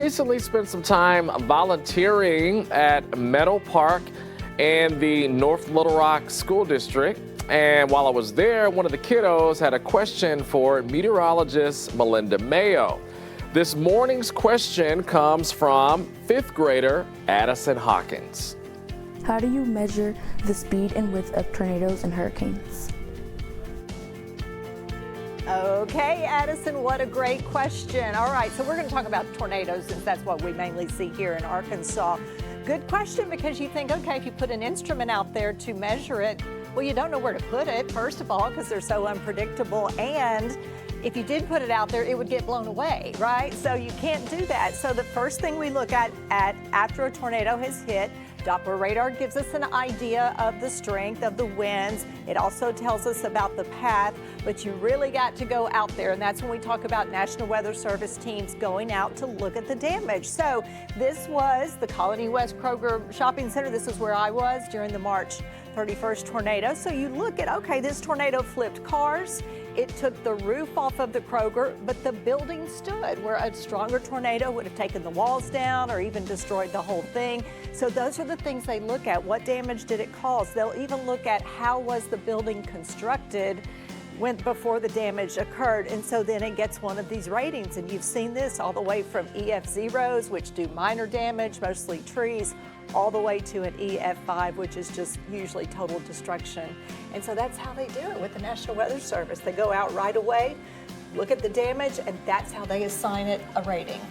recently spent some time volunteering at Meadow Park in the North Little Rock School District. And while I was there, one of the kiddos had a question for meteorologist Melinda Mayo. This morning's question comes from 5th grader Addison Hawkins. How do you measure the speed and width of tornadoes and hurricanes? Okay, Addison, what a great question. All right, so we're going to talk about tornadoes since that's what we mainly see here in Arkansas. Good question, because you think, okay, if you put an instrument out there to measure it, well, you don't know where to put it, first of all, because they're so unpredictable. And if you did put it out there, it would get blown away, right? So you can't do that. So the first thing we look at after a tornado has hit, Doppler radar gives us an idea of the strength of the winds. It also tells us about the path, but you really got to go out there, and that's when we talk about National Weather Service teams going out to look at the damage. So this was the Colony West Kroger Shopping Center. This is where I was during the March 31st tornado. So you look at, okay, this tornado flipped cars. It took the roof off of the Kroger, but the building stood, where a stronger tornado would have taken the walls down or even destroyed the whole thing. So those are the things they look at. What damage did it cause? They'll even look at how was the building constructed before the damage occurred. And so then it gets one of these ratings. And you've seen this all the way from EF0s, which do minor damage, mostly trees, all the way to an EF5, which is just usually total destruction. And so that's how they do it with the National Weather Service. They go out right away, look at the damage, and that's how they assign it a rating.